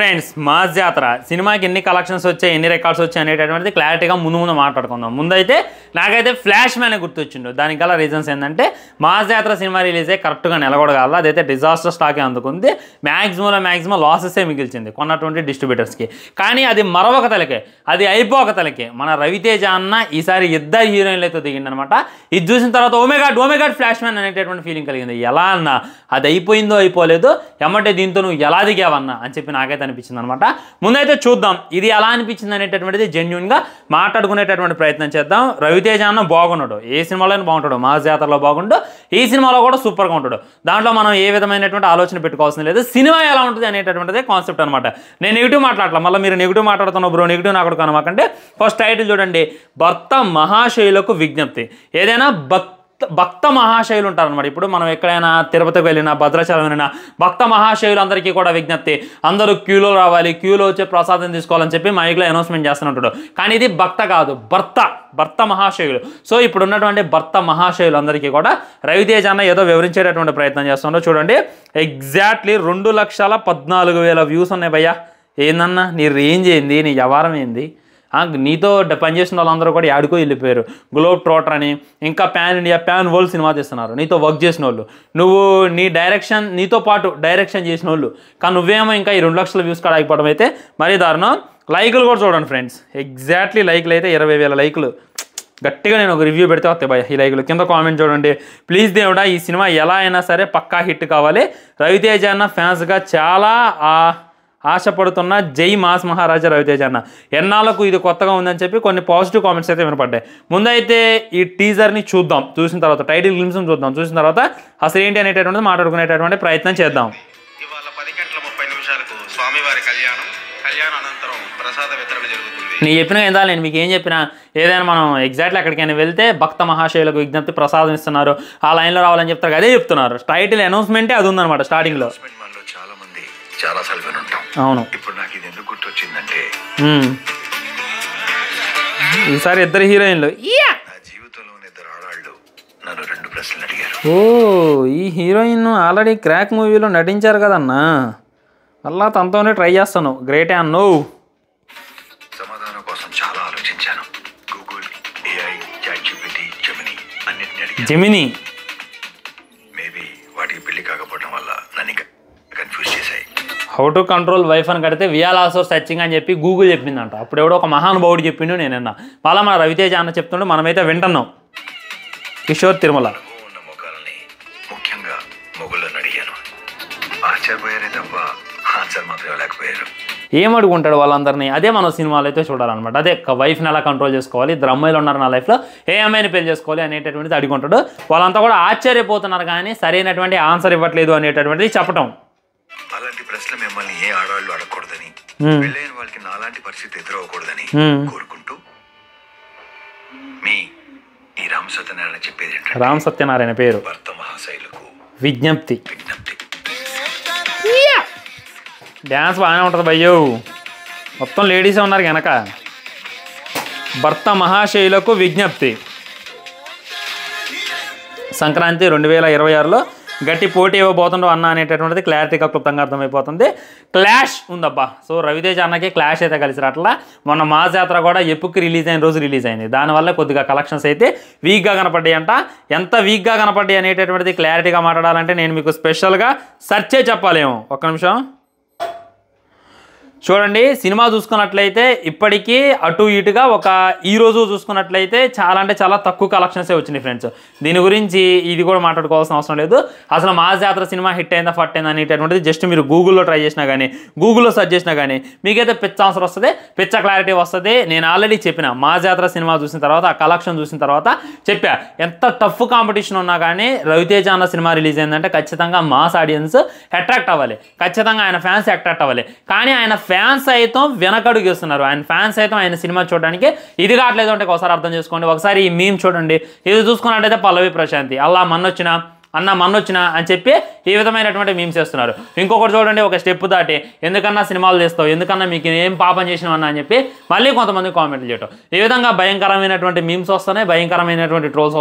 Friends mass జాతర సినిమాకి ఎన్ని కలెక్షన్స్ వచ్చాయి ఎన్ని రికార్డ్స్ వచ్చాయి అనేటటువంటిది క్లారిటీగా ముందు మాట్లాడుకుందాం. ముందైతే నాకైతే ఫ్లాష్ మ్యాన్ గుర్తొచ్చిండు. దానికి గల రీజన్స్ ఏంటంటే మాస్ జాతర సినిమా రిలీజ్ అయ్యి కరెక్ట్గా నెలకొడగల అదైతే డిజాస్టర్ స్టాకే అందుకుంది. మ్యాక్సిమం లాసెసే మిగిల్చింది కొన్నటువంటి డిస్ట్రిబ్యూటర్స్కి. కానీ అది మరొక తలకే, అది అయిపోక తలకే మన రవితేజ అన్న ఈసారి ఇద్దరు హీరోయిన్లతో దిగిండనమాట. ఇది చూసిన తర్వాత ఓమేగాడ్ ఫ్లాష్ మ్యాన్ అనేటటువంటి ఫీలింగ్ కలిగింది. ఎలా అన్న అది అయిపోయిందో అయిపోలేదు ఎమ్మటే దీంతో నువ్వు ఎలా దిగావన్నా అని చెప్పి నాకైతే అనిపించింది అనమాట. ముందైతే చూద్దాం ఇది ఎలా అనిపించింది అనేటటువంటిది జెన్యూన్గా మాట్లాడుకునేటటువంటి ప్రయత్నం చేద్దాం. రవితేజ అన్న బాగున్నాడు, ఏ సినిమాలోనే బాగుంటాడు, మాస్ జాతరలో బాగుండు, ఈ సినిమాలో కూడా సూపర్గా ఉంటాడు. దాంట్లో మనం ఏ విధమైనటువంటి ఆలోచన పెట్టుకోవాల్సిన లేదు. సినిమా ఎలా ఉంటుంది అనేటటువంటిదే కాన్సెప్ట్ అనమాట. నేను నెగిటివ్ మాట్లాడలా, మళ్ళీ మీరు నెగిటివ్ మాట్లాడుతున్నావు బ్రో నెగిటివ్ నాకు కనమాకంటే ఫస్ట్ టైటిల్ చూడండి, భర్త మహాశయులకు విజ్ఞప్తి. ఏదైనా భక్త మహాశయులు ఉంటారనమాట. ఇప్పుడు మనం ఎక్కడైనా తిరుపతికి వెళ్ళినా భద్రాచలం వెళ్ళినా భక్త మహాశయులు అందరికీ కూడా విజ్ఞప్తి, అందరూ క్యూలో రావాలి, క్యూలో వచ్చే ప్రసాదం తీసుకోవాలని చెప్పి మైక్లో అనౌన్స్మెంట్ చేస్తుంటాడు. కానీ ఇది భక్త కాదు, భర్త మహాశయులు. సో ఇప్పుడు ఉన్నటువంటి భర్త మహాశయులు అందరికీ కూడా రవితేజ అన్న ఏదో వివరించేటటువంటి ప్రయత్నం చేస్తుండో చూడండి. ఎగ్జాక్ట్లీ 2,14,000 వ్యూస్ ఉన్నాయి భయ్యా. ఏందన్నా నీ రేంజ్ ఏంది, నీ వ్యవహారం ఏంది? నీతో పనిచేసిన వాళ్ళందరూ కూడా యాడికో వెళ్ళిపోయారు. గ్లోబ్ ట్రోటర్ అని ఇంకా pan India pan world cinema తీస్తున్నారు నీతో వర్క్ చేసిన వాళ్ళు, నువ్వు నీ డైరెక్షన్ నీతో పాటు డైరెక్షన్ చేసిన వాళ్ళు. కానీ నువ్వేమో ఇంకా ఈ 2 లక్షల వ్యూస్ కూడా ఆగిపోవడం అయితే మరీ దారుణం. లైకులు కూడా చూడండి ఫ్రెండ్స్, ఎగ్జాక్ట్లీ లైకులు అయితే 20,000 లైకులు. గట్టిగా నేను ఒక రివ్యూ పెడితే వస్తాయి భయ ఈ లైకులు. కింద కామెంట్ చూడండి ప్లీజ్ దేవుడా, ఈ సినిమా ఎలా అయినా సరే పక్కా హిట్ కావాలి. రవితేజ అన్న ఫ్యాన్స్గా చాలా ఆశపడుతున్న జై మాస్ మహారాజా రవితేజ అన్న. ఎన్నాళ్ళకు ఇది కొత్తగా ఉందని చెప్పి కొన్ని పాజిటివ్ కామెంట్స్ అయితే వినపడ్డాయి. ముందైతే ఈ టీజర్ని చూద్దాం, చూసిన తర్వాత టైటిల్ గ్లిమ్స్ చూద్దాం, చూసిన తర్వాత అసలు ఏంటి అనేటటువంటిది మాట్లాడుకునేటటువంటి ప్రయత్నం చేద్దాం. ఇవాళ 10:30 స్వామివారి కళ్యాణం అనంతరం ప్రసాద వితరణ జరుగుతుంది. నేను చెప్పిన ఏందా, నేను మీకు ఏం చెప్పినా ఏదైనా మనం ఎగ్జాక్ట్లీ ఎక్కడికైనా వెళ్తే భక్త మహాశయులకు విజ్ఞప్తి ప్రసాదం ఇస్తున్నారు, ఆ లైన్లో రావాలని చెప్తారు, అదే చెప్తున్నారు. టైటిల్ అనౌన్స్మెంటే అది ఉందన్నమాట స్టార్టింగ్లో. చాలా సార్లు ఉంటాం. అవును, ఇప్పుడు నాకు ఇది ఎందుకు గుర్తొచ్చిందంటే ఈసారి ఇద్దరు హీరోయిన్లు. నా జీవితంలో ఇద్దరు ఆడవాళ్ళు నన్ను 2 ప్రశ్నలు అడిగారు. ఈ హీరోయిన్ ఆల్రెడీ క్రాక్ మూవీలో నటించారు కదన్నా, మళ్ళా తనతోనే ట్రై చేస్తాను. గ్రేటే అన్నో. సమాధానం కోసం చాలా ఆలోచించాను. Google, AI, ChatGPT, Gemini maybe వాటికి పెళ్లి కాకపోవడం వల్ల నన్ను కన్ఫ్యూజ్ చేశాయి. హౌ టు కంట్రోల్ వైఫ్ అని కడితే విఆర్ ఆల్సో సర్చింగ్ అని చెప్పి గూగుల్ చెప్పిందంట. అప్పుడు ఎవడో ఒక మహానుభావుడు చెప్పిండు, నేనన్నా. మళ్ళీ మన రవితేజ అన్న చెప్తుండే మనమైతే వింటున్నాం. కిషోర్ తిరుమల ఉన్న మొక్కల్ని ముఖ్యంగా మొగుళ్ళని అడిగాను. ఆశ్చర్యపోయారే తప్ప ఆన్సర్ మాత్రం లేకపోయారు. ఏమడుగుంటాడు వాళ్ళందరినీ, అదే మనం సినిమాలో అయితే చూడాలన్నమాట. అదే వైఫ్ని ఎలా కంట్రోల్ చేసుకోవాలి, ఇద్దరు అమ్మాయిలు ఉన్నారు నా లైఫ్లో, ఏ అమ్మాయిని పెళ్లి చేసుకోవాలి అనేటటువంటిది అడుగుంటాడు. వాళ్ళంతా కూడా ఆశ్చర్యపోతున్నారు కానీ సరైనటువంటి ఆన్సర్ ఇవ్వట్లేదు అనేటటువంటిది చెప్పటం. అలాంటి ప్రశ్నలు మిమ్మల్ని ఏ ఆడవాళ్ళు అడగకూడదని, పెళ్ళైన వాళ్ళకి నాలాంటి పరిస్థితి ఎదురవ్వకూడదని కోరుకుంటూ మీ ఈ రామ్ సత్యనారాయణ చెప్పేది ఏంటంటే, రామ్ సత్యనారాయణ పేరు భర్త మహాశైలకు విజ్ఞప్తి. డ్యాన్స్ బాగానే ఉంటుంది భయ్యో, మొత్తం లేడీసే ఉన్నారు కనుక. భర్త మహాశయులకు విజ్ఞప్తి. సంక్రాంతి 2026లో గట్టి పోటీ ఇవ్వబోతుండో అన్న అనేటటువంటిది క్లారిటీగా క్లుప్తంగా అర్థమైపోతుంది. క్లాష్ ఉందబ్బా. సో రవితేజ అన్నకి క్లాష్ అయితే కలిసి రాట్లా. మొన్న మాస్ జాతర కూడా ఎప్పుకి రిలీజ్ అయిన రోజు రిలీజ్ అయింది, దానివల్ల కొద్దిగా కలెక్షన్స్ అయితే వీక్గా కనపడ్డాయి అంట. ఎంత వీక్గా కనపడ్డాయి అనేటటువంటిది క్లారిటీగా మాట్లాడాలంటే నేను మీకు స్పెషల్గా సర్చే చెప్పాలేమో. ఒక్క నిమిషం చూడండి. సినిమా చూసుకున్నట్లయితే ఇప్పటికీ అటు ఇటుగా ఈరోజు చూసుకున్నట్లయితే చాలా అంటే చాలా తక్కువ కలెక్షన్సే వచ్చినాయి ఫ్రెండ్స్. దీని గురించి ఇది కూడా మాట్లాడుకోవాల్సిన అవసరం లేదు. అసలు మాస్ జాతర సినిమా హిట్ అయిందా ఫట్ అయిందా అనేటటువంటిది జస్ట్ మీరు గూగుల్లో ట్రై చేసినా కానీ, గూగుల్లో సెర్చ్ చేసినా కానీ మీకైతే పిచ్చ ఆన్సర్ వస్తుంది, పిచ్చ క్లారిటీ వస్తుంది. నేను ఆల్రెడీ చెప్పిన మాస్ జాతర సినిమా చూసిన తర్వాత, ఆ కలెక్షన్ చూసిన తర్వాత చెప్పా, ఎంత టఫ్ కాంపిటీషన్ ఉన్నా కానీ రవితేజ అన్న సినిమా రిలీజ్ అయిందంటే ఖచ్చితంగా మాస్ ఆడియన్స్ అట్రాక్ట్ అవ్వాలి, ఖచ్చితంగా ఆయన ఫ్యాన్స్ అట్రాక్ట్ అవ్వాలి. కానీ ఆయన ఫ్యాన్స్ సైతం వెనకడుగు వేస్తున్నారు. ఆయన ఫ్యాన్స్ సైతం ఆయన సినిమా చూడడానికి ఇది కావట్లేదు అంటే ఒకసారి అర్థం చేసుకోండి. ఒకసారి ఈ మీమ్ చూడండి, ఇది చూసుకున్నట్టయితే పల్లవి ప్రశాంతి అలా మన్నొచ్చిన అన్న మన్నొచ్చిన అని చెప్పి ఈ విధమైనటువంటి మీమ్స్ చేస్తున్నారు. ఇంకొకటి చూడండి, ఒక స్టెప్ దాటి ఎందుకన్నా సినిమాలు తీస్తావు, ఎందుకన్నా మీకు ఏం పాపం చేసినామన్నా అని చెప్పి మళ్ళీ కొంతమంది కామెంట్లు చేయటం. ఈ విధంగా భయంకరమైనటువంటి మీమ్స్ వస్తున్నాయి, భయంకరమైనటువంటి ట్రోల్స్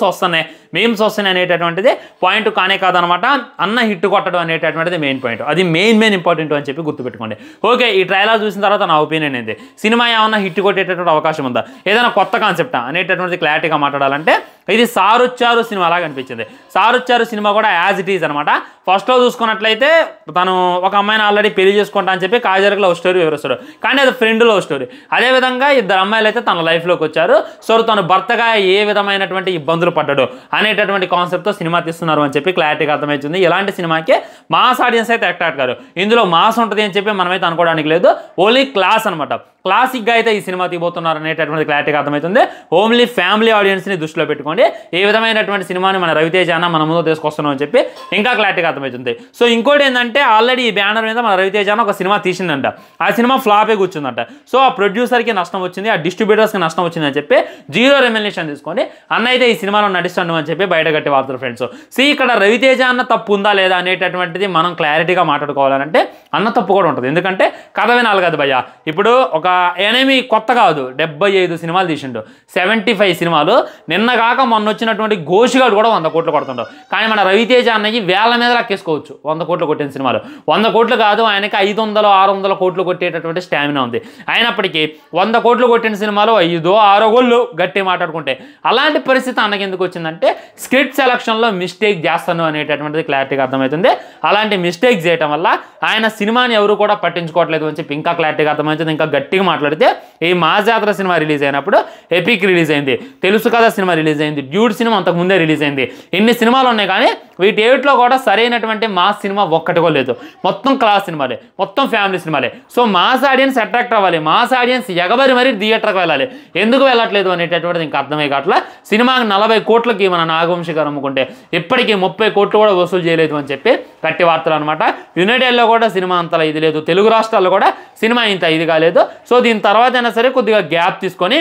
వస్తున్నాయి, మీమ్స్ వస్తున్నాయి అనేటటువంటిది పాయింట్ కానే కాదనమాట. అన్న హిట్ కొట్టడం అనేటటువంటిది మెయిన్ పాయింట్. అది మెయిన్ ఇంపార్టెంట్ అని చెప్పి గుర్తుపెట్టుకోండి. ఓకే, ఈ ట్రైలర్ చూసిన తర్వాత నా ఒపీనియన్ ఏంటి, సినిమా ఏమన్నా హిట్ కొట్టేటటువంటి అవకాశం ఉందా, ఏదైనా కొత్త కాన్సెప్టా అనేటటువంటిది క్లారిటీగా మాట్లాడాలంటే ఇది సారొచ్చారు సినిమా లాగా అనిపించింది. సారొచ్చారు సినిమా కూడా యాజ్ ఇట్ ఈజ్ అనమాట. ఫస్ట్లో చూసుకున్నట్లయితే తను ఒక అమ్మాయిని ఆల్రెడీ పెళ్లి చేసుకుంటా అని చెప్పి కాజర్కి లవ్ స్టోరీ వివరిస్తాడు, కానీ అది ఫ్రెండ్ లవ్ స్టోరీ. అదేవిధంగా ఇద్దరు అమ్మాయిలు అయితే తన లైఫ్లోకి వచ్చారు. సో తను భర్తగా ఏ విధమైనటువంటి ఇబ్బందులు పడ్డాడు అనేటటువంటి కాన్సెప్ట్తో సినిమా తీస్తున్నారు అని చెప్పి క్లారిటీగా అర్థమవుతుంది. ఇలాంటి సినిమాకి మాస్ ఆడియన్స్ అయితే అట్రాక్ట్ కాదు. ఇందులో మాస్ ఉంటుంది అని చెప్పి మనమైతే అనుకోవడానికి లేదు, ఓన్లీ క్లాస్ అనమాట. క్లాసిక్గా అయితే ఈ సినిమా తీయబోతున్నారు అనేటటువంటి క్లారిటీగా అర్థమవుతుంది. ఓన్లీ ఫ్యామిలీ ఆడియన్స్ని దృష్టిలో పెట్టుకోండి. ఏ విధమైనటువంటి సినిమాని మన రవితేజ అన్న మన ముందు తీసుకొస్తున్నాం అని చెప్పి ఇంకా క్లారిటీగా అర్థమవుతుంది. సో ఇంకోటి ఏంటంటే ఆల్రెడీ ఈ బ్యానర్ మీద మన రవితేజ అన్న ఒక సినిమా తీసిందంట, ఆ సినిమా ఫ్లాపే కూర్చుందంట. సో ఆ ప్రొడ్యూసర్కి నష్టం వచ్చింది, ఆ డిస్ట్రిబ్యూటర్స్కి నష్టం వచ్చింది అని చెప్పి 0 రెమ్యునరేషన్ తీసుకొని అన్న అయితే ఈ సినిమాలో నటిస్తాను అని చెప్పి బయట కట్టి వార్తలు ఫ్రెండ్స్. ఇక్కడ రవితేజ అన్న తప్పు ఉందా లేదా అనేటటువంటిది మనం క్లారిటీగా మాట్లాడుకోవాలంటే అన్న తప్పు కూడా ఉంటుంది. ఎందుకంటే కథ వినాలి కదా భయ్య. ఇప్పుడు ఒక ఎనిమి కొత్త కాదు, 75 సినిమాలు తీసిండు, 75 సినిమాలు. నిన్న కాక మొన్న వచ్చినటువంటి ఘోషిగాడు కూడా 100 కోట్లు కొడుతుంటాడు. కానీ మన రవితేజ అన్నకి వేల మీద లెక్కేసుకోవచ్చు 100 కోట్లు కొట్టిన సినిమాలు. 100 కోట్లు కాదు, ఆయనకి 500-600 కోట్లు కొట్టేటటువంటి స్టామినా ఉంది. అయినప్పటికీ 100 కోట్లు కొట్టిన సినిమాలు 5-6 గోళ్ళు గట్టి మాట్లాడుకుంటే అలాంటి పరిస్థితి అన్నకి ఎందుకు వచ్చిందంటే స్క్రిప్ట్ సెలక్షన్లో మిస్టేక్ చేస్తాను అనేటటువంటిది క్లారిటీగా అర్థమవుతుంది. అలాంటి మిస్టేక్ చేయడం వల్ల ఆయన సినిమాని ఎవరు కూడా పట్టించుకోవట్లేదు అని చెప్పి ఇంకా క్లారిటీగా అర్థమవుతుంది. ఇంకా గట్టిగా మాట్లాడితే ఈ మాజాత్ర సినిమా రిలీజ్ అయినప్పుడు ఎపిక్ రిలీజ్ అయింది, తెలుసు కదా సినిమా రిలీజ్ అయింది, డ్యూడ్ సినిమా అంతకు ముందే రిలీజ్ అయింది. ఇన్ని సినిమాలు ఉన్నాయి కానీ వీటిలో కూడా సరైనటువంటి మాస్ సినిమా ఒక్కటి కూడా లేదు. మొత్తం క్లాస్ సినిమాలే, మొత్తం ఫ్యామిలీ సినిమాలే. సో మాస్ ఆడియన్స్ అట్రాక్ట్ అవ్వాలి, మాస్ ఆడియన్స్ ఎగబరి మరీ థియేటర్కి వెళ్ళాలి. ఎందుకు వెళ్ళట్లేదు అనేటటువంటిది ఇంకా అర్థమే కావట్లా. సినిమాకి 40 కోట్లకి మన నాగవంశి గారు అమ్ముకుంటే ఇప్పటికీ 30 కోట్లు కూడా వసూలు చేయలేదు అని చెప్పి గట్టి వార్తలు అనమాట. యునైటెడ్లో కూడా సినిమా అంతలా ఇది లేదు, తెలుగు రాష్ట్రాల్లో కూడా సినిమా ఇంత ఇది కాలేదు. సో దీని తర్వాత అయినా సరే కొద్దిగా గ్యాప్ తీసుకొని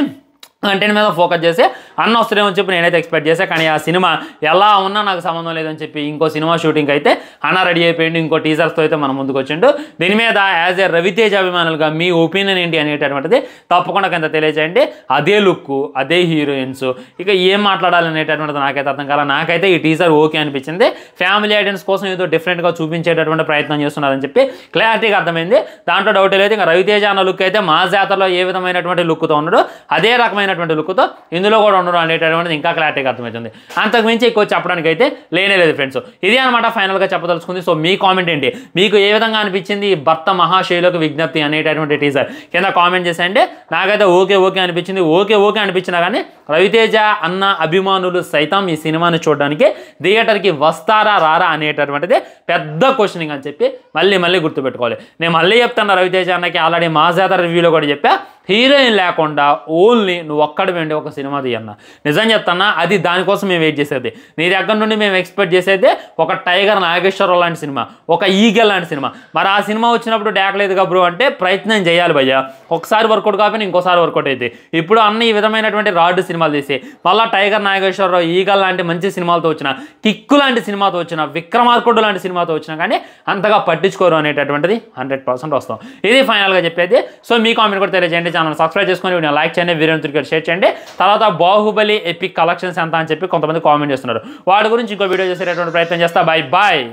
కంటెంట్ మీద ఫోకస్ చేసి అన్న వస్తుందేమని చెప్పి నేనైతే ఎక్స్పెక్ట్ చేశాను. కానీ ఆ సినిమా ఎలా ఉన్నా నాకు సంబంధం లేదని చెప్పి ఇంకో సినిమా షూటింగ్ అయితే అన్న రెడీ అయిపోయింది, ఇంకో టీజర్స్తో అయితే మనం ముందుకు వచ్చిండు. దీని మీద యాజ్ ఏ రవితేజ అభిమానులుగా మీ ఒపీనియన్ ఏంటి అనేటటువంటిది తప్పకుండా కింద తెలియజేయండి. అదే లుక్, అదే హీరోయిన్స్, ఇక ఏం మాట్లాడాలనేటటువంటిది నాకైతే అర్థం కాల. నాకైతే ఈ టీజర్ ఓకే అనిపించింది. ఫ్యామిలీ ఆడియన్స్ కోసం ఏదో డిఫరెంట్గా చూపించేటటువంటి ప్రయత్నం చేస్తున్నారని చెప్పి క్లారిటీగా అర్థమైంది. దాంట్లో డౌట్ లేదు. ఇంకా రవితేజ అన్న లుక్ అయితే మా జాతరలో ఏ విధమైనటువంటి లుక్తో ఉన్నాడు అదే రకమైన లుక్తో ఇందులో కూడా ఉండడం అనేటటువంటిది ఇంకా క్లారిటీగా అర్థమవుతుంది. అంతకుమించి ఎక్కువ చెప్పడానికి అయితే లేనే లేదు ఫ్రెండ్స్. ఇది అనమాట ఫైనల్గా చెప్పదలుచుకుంది. సో మీ కామెంట్ ఏంటి, మీకు ఏ విధంగా అనిపించింది భర్త మహాశైలకు విజ్ఞప్తి అనేటటువంటి టీజర్ కింద కామెంట్ చేసేయండి. నాకైతే ఓకే అనిపించింది. ఓకే అనిపించినా కానీ రవితేజ అన్న అభిమానులు సైతం ఈ సినిమాని చూడడానికి థియేటర్కి వస్తారా రారా అనేటటువంటిది పెద్ద క్వశ్చనింగ్ అని చెప్పి మళ్ళీ గుర్తుపెట్టుకోవాలి. నేను మళ్ళీ చెప్తాను, రవితేజ అన్నకి ఆల్రెడీ మా జాతర రివ్యూలో కూడా చెప్పా, హీరోయిన్ లేకుండా ఓన్లీ నువ్వు ఒక్కడి వెండి ఒక సినిమా తీయన్నా. నిజం చెప్తానా, అది దానికోసం మేము వెయిట్ చేసేది. నీ దగ్గర నుండి మేము ఎక్స్పెక్ట్ చేసేది ఒక టైగర్ నాగేశ్వరరావు లాంటి సినిమా, ఒక ఈగల్ లాంటి సినిమా. మరి ఆ సినిమా వచ్చినప్పుడు డాకలేదు బ్రో అంటే ప్రయత్నం చేయాలి భయ్య. ఒకసారి వర్కౌట్ కాకపోయినా ఇంకోసారి వర్కౌట్ అయితే. ఇప్పుడు అన్న ఈ విధమైనటువంటి రాడ్ సినిమాలు తీసి మళ్ళీ టైగర్ నాగేశ్వరరావు, ఈగల్ లాంటి మంచి సినిమాలతో వచ్చిన, కిక్కు లాంటి సినిమాతో వచ్చిన, విక్రమార్కుడు లాంటి సినిమాతో వచ్చినా కానీ అంతగా పట్టించుకోరు అనేటటువంటిది 100% వస్తాం. ఇది ఫైనల్గా చెప్పేది. సో మీ కామెంట్ కూడా తెలియజేయండి. ఛానల్ సబ్స్క్రైబ్ చేసుకొని వీడియో లైక్ చేయండి, వీడియోని షేర్ చేయండి. తర్వాత బాహుబలి ఎపిక్ కలెక్షన్స్ ఎంత అని చెప్పి కొంతమంది కామెంట్ చేస్తున్నారు. వాటి గురించి ఇంకో వీడియో చేసేటటువంటి ప్రయత్నం చేస్తా. బాయ్.